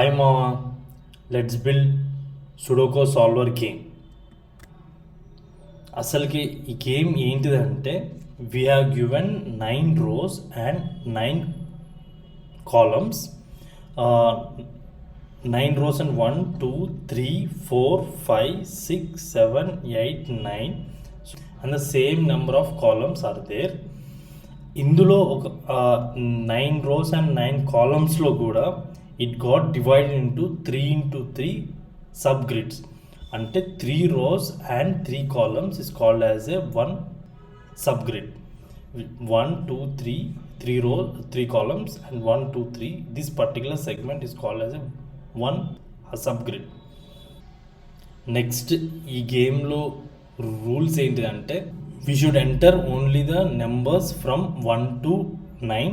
Hi Mama, let's build Sudoku Solver game. అసలుకి ఈ game ఏంటిదంటే we have given 9 rows and 9 columns. 9 rows and 1, 2, 3, 4, 5, 6, 7, 8, 9 and the same number of columns are there. ఇందులో ఒక 9 rows and 9 columnsలో కూడా it got divided into 3 into 3 subgrids. అంటే 3 rows and 3 columns is called as a one subgrid. 1, 2, 3, 3 rows, 3 columns and 1, 2, 3. This particular segment is called as a subgrid. Next ఈ గేమ్లో rules ఏంటిదంటే we should enter only the numbers from 1 to 9.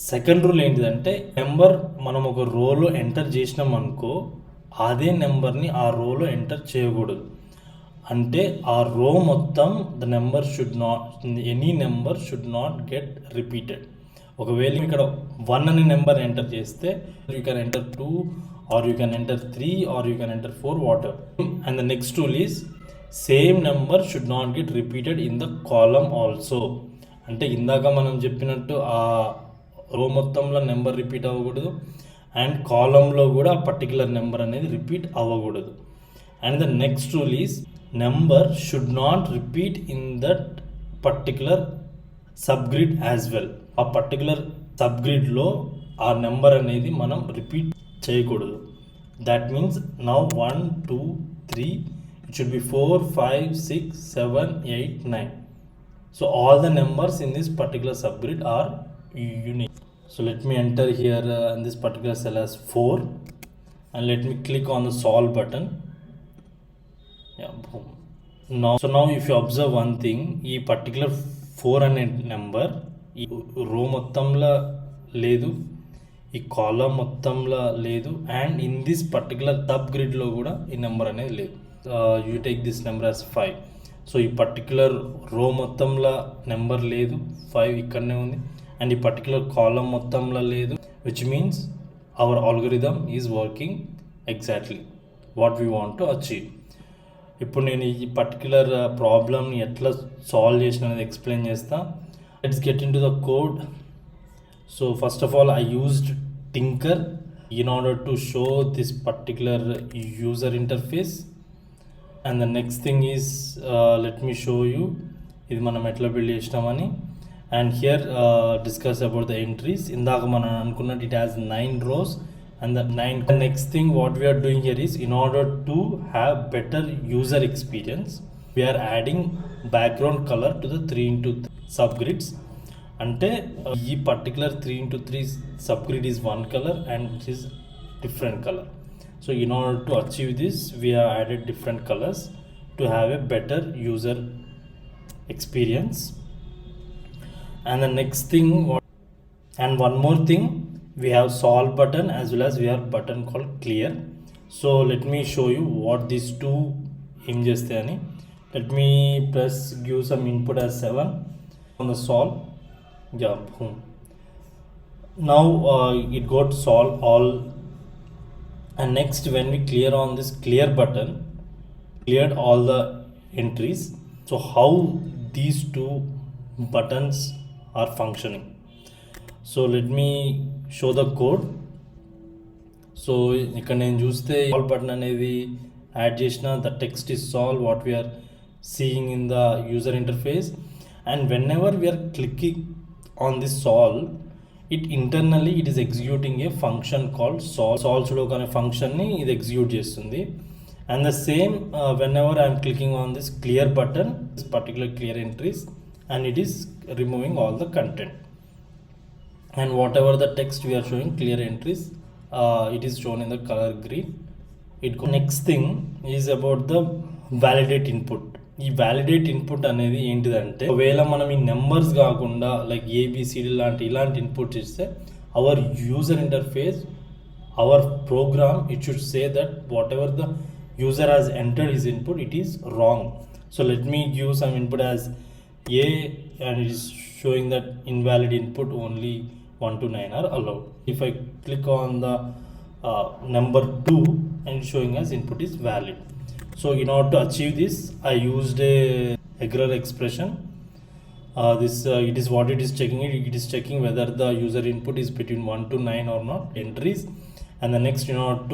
Second rule ఏంటిదంటే number మనం ఒక రోలో enter చేసినాం అనుకో అదే నెంబర్ని ఆ రోలో ఎంటర్ చేయకూడదు. అంటే ఆ రో మొత్తం the number should not any number should not get repeated. ఒకవేళ ఇక్కడ 1 అనే నెంబర్ ఎంటర్ చేస్తే you can enter 2 or you can enter 3 or you can enter 4 water. And the next rule is same number should not get repeated in the column also. అంటే ఇందాక మనం చెప్పినట్టు ఆ రో మొత్తంలో నెంబర్ రిపీట్ అవ్వకూడదు and కాలంలో కూడా ఆ పర్టికులర్ నెంబర్ అనేది రిపీట్ అవ్వకూడదు. And the next rule is number should not repeat in that particular subgrid as well. ఆ పర్టికులర్ సబ్గ్రిడ్లో ఆ నెంబర్ అనేది మనం రిపీట్ చేయకూడదు. That means now 1, 2, 3 it should be 4, 5, 6, 7, 8, 9. So all the numbers in this particular subgrid are unique. So let me enter here in this particular cell as 4 and let me click on the solve button. Yeah, boom. Now if you observe one thing, ee particular 4 ane number ee row mottamla ledu, ee column mottamla ledu and in this particular subgrid lo kuda ee number anedi ledu. You take this number as 5. So ee particular row mottamla number ledu, 5 ikkadne undi and ఈ particular column మొత్తంలో లేదు, which means hour algorithm is working exactly what we want to achieve. ఇప్పుడు నేను ఈ particular ప్రాబ్లమ్ని ఎట్లా solve చేసిన అనేది ఎక్స్ప్లెయిన్ చేస్తా. Let's get in to the code. So first of all I used tinker in order to show this particular user interface. And the next thing is let me show you ఇది మనం ఎట్లా build చేసినామని. And here discuss about the entries. ఇందాక మనం అనుకున్నట్టు it has 9 rows and the 9. The next thing what we are doing here is in order to have better user experience we are adding background color to the 3 into 3 subgrids. అంటే ఈ particular 3 into 3 subgrid is one color and it is different color. So in order to achieve this we have added different colors to have a better user experience. And the next thing and one more thing, we have solve button as well as we have button called clear. So let me show you what these two images ani. Let me give some input as 7 on the solve. Yeah, boom. Now it got solve all. And next when we clear on this clear button, cleared all the entries. So how these two buttons are functioning. So let me show the code. So ఇక్కడ నేను చూస్తే solve button అనేది add చేసిన the text is solve what we are seeing in the user interface, and whenever we are clicking on this solve it internally it is executing a function called solve sudoku అనే function ని ఇది execute చేస్తుంది. And the same whenever I am clicking on this clear button, this particular clear entries, and it is removing all the content, and whatever the text we are showing clear entries it is shown in the color green. Next thing is about the validate input. ఈ validate input అనేది ఏంటిదంటే ఒకవేళ మనం ఈ numbers కాకుండా like A B C D ఇలాంటి input ఇస్తే our user interface our program it should say that whatever the user has entered his input it is wrong. So let me give some input as A and it is showing that invalid input only 1 to 9 are allowed. If I click on the number 2 and showing us input is valid. So in order to achieve this, I used a regular expression. It is what it is checking. It is checking whether the user input is between 1 to 9 or not entries. And the next, in order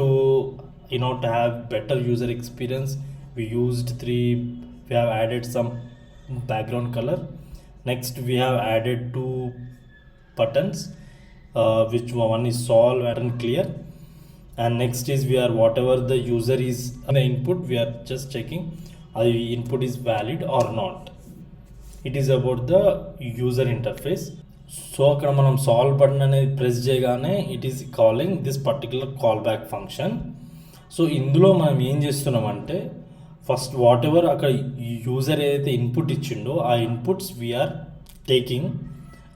to have better user experience, we have added some background color. Next, we have added 2 buttons, which one is solve and clear. And next is whatever the user is in the input, we are just checking the input is valid or not. It is about the user interface. So అక్కడ మనం solve button అనేది press చేయగానే it is calling this particular callback function. So ఇందులో మనం ఏం చేస్తున్నామంటే first whatever అక్కడ user ఏదైతే ఇన్పుట్ ఇచ్చిండో ఆ ఇన్పుట్స్ వీఆర్ టేకింగ్.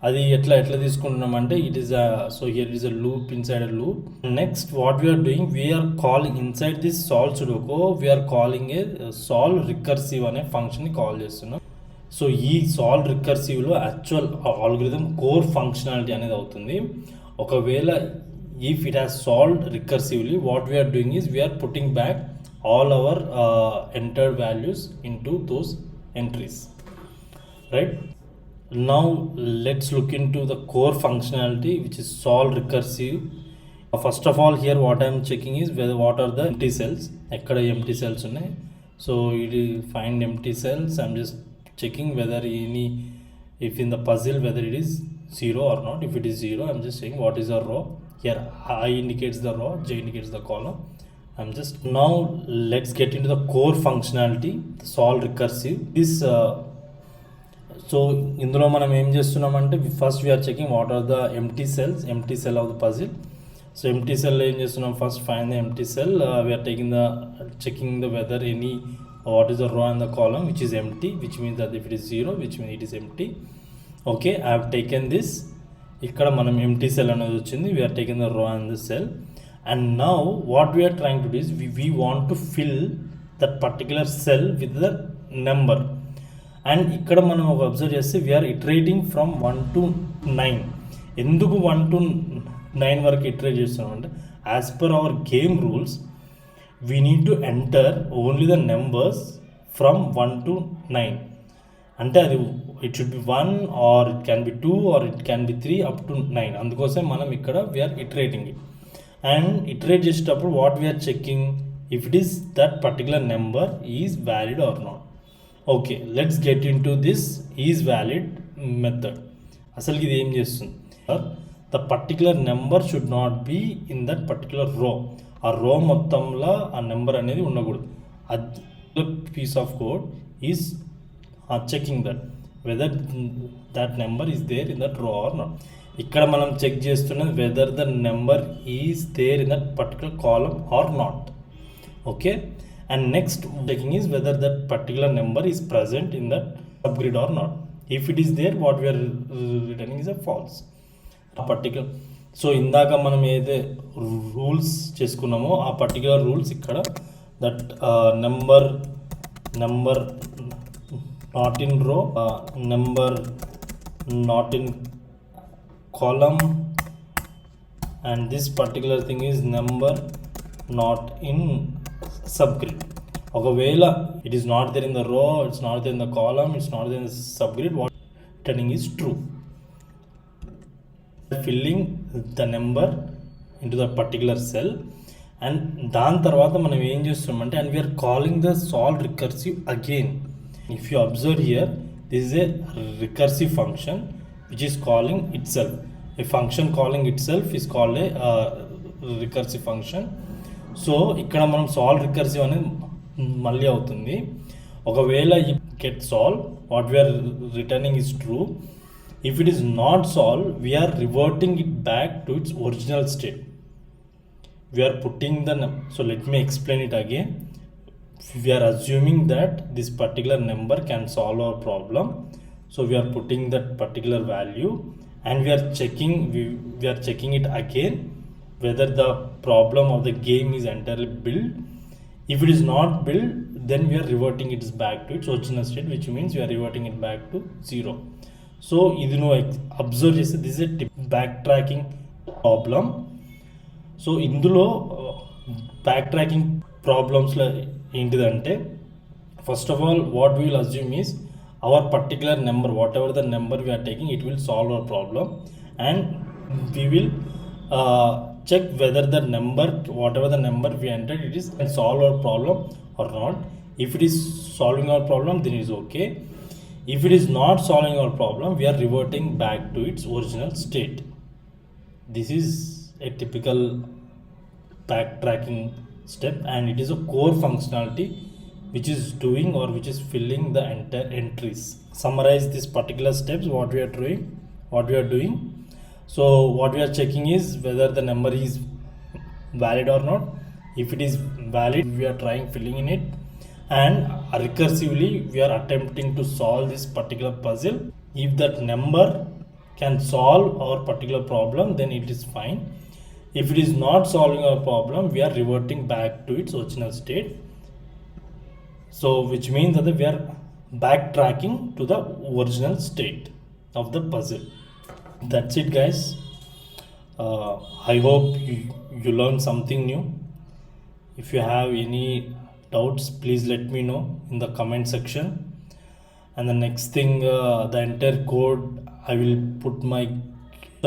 అది ఎట్లా తీసుకుంటున్నామంటే it is so here is a loop inside a loop. Next what we are doing, we are calling inside this solve sudoku we are calling a solve recursive అనే ఫంక్షన్ని call చేస్తున్నాం. So ఈ solve రికర్సివ్లో actual algorithm core functionality అనేది అవుతుంది. ఒకవేళ if it has solved recursively, what we are doing is we're putting back all our entered values into those entries, right? Now let's look into the core functionality, which is solve recursive. First of all, here what I am checking is what are the empty cells. Ekkada empty cells unnai, so it will find empty cells. I'm just checking whether if in the puzzle whether it is 0 or not. If it is 0, I'm just saying what is a row. Here I indicates the row, J indicates the column. I'm just now let's get into the core functionality, the solve recursive. This so ఇందులో మనం ఏం చేస్తున్నామంటే first we're checking what are the empty cell of the puzzle. So empty cell ఏం చేస్తున్నాం, first find the empty cell. We're checking the whether what is the row and the column which is empty, which means that if it is 0, which means it is empty. Okay, I have taken this. ఇక్కడ మనం empty cell అనేది వచ్చింది. We are taking the row and the cell. And now what we are trying to do is we want to fill that particular cell with the number. And ఇక్కడ మనం observe చేస్తే we are iterating from 1 to 9. ఎందుకు 1 to 9 వరకు iterate చేస్తున్నాం అంటే as per our game rules we need to enter only the numbers from 1 to 9. అంటే అది it should be 1 or it can be 2 or it can be 3 up to 9. అందుకోసం మనం ఇక్కడ we are iterating it. And iterate చేసేటప్పుడు what we are checking, if it is that particular number is valid or not. Okay, let's get into this is valid method. అసలు ఇది ఏం చేస్తుంది, the particular number should not be in that particular row. ఆ రో మొత్తంలో ఆ number అనేది ఉండకూడదు. అది piece of code is checking that whether that number is there in that row or not. ఇక్కడ మనం చెక్ చేస్తున్నది whether the number is there in that particular column or not. Okay, and next checking is whether that particular number is present in that subgrid or not. If it is there what we are returning is a false. ఆ particular so ఇందాక మనం ఏదైతే rules చేసుకున్నామో ఆ particular rules ఇక్కడ that number not in row, number not in column, and this particular thing is number not in subgrid. ఒకవేళ it is not there in the row, it's not there in the column, it's not there in the subgrid, what returning is true. Filling the number into the particular cell, and దాని తర్వాత మనం ఏం చేస్తున్నామంటే and we are calling the solve recursive again. If you observe here, this is a recursive function which is calling itself. A function calling itself is called a recursive function. So ఇక్కడ మనం solve recursive అనేది మళ్ళీ అవుతుంది. ఒకవేళ get solve, what we are returning is true. If it is not solved, we are reverting it back to its original state. We are putting so let me explain it again. We are assuming that this particular number can solve our problem. So we are putting that particular value and we are checking it again whether the problem of the game is entirely built. If it is not built, then we are reverting it back to its original state, which means we are reverting it back to 0. So this is a backtracking problem. So ఇందులో back tracking ప్రాబ్లమ్స్లో ఏంటిదంటే, first of all what we will assume is our particular number, whatever the number we are taking, it will solve our problem, and we will check whether the number, whatever the number we entered, it is can solve our problem or not. If it is solving our problem, then it is okay. If it is not solving our problem, we are reverting back to its original state. This is a typical backtracking step, and it is a core functionality which is doing or which is filling the entire entries. Summarize this particular steps, what we are doing. So what we are checking is whether the number is valid or not. If it is valid, we are trying filling in it, and recursively we are attempting to solve this particular puzzle. If that number can solve our particular problem, then it is fine. If it is not solving our problem, we are reverting back to its original state. So which means that we are backtracking to the original state of the puzzle. That's it, guys. I hope you learned something new. If you have any doubts, please let me know in the comment section. And the next thing, the entire code I will put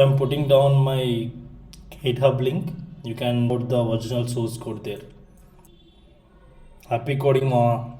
I'm putting down my GitHub link. You can put the original source code there. Happy coding, mama.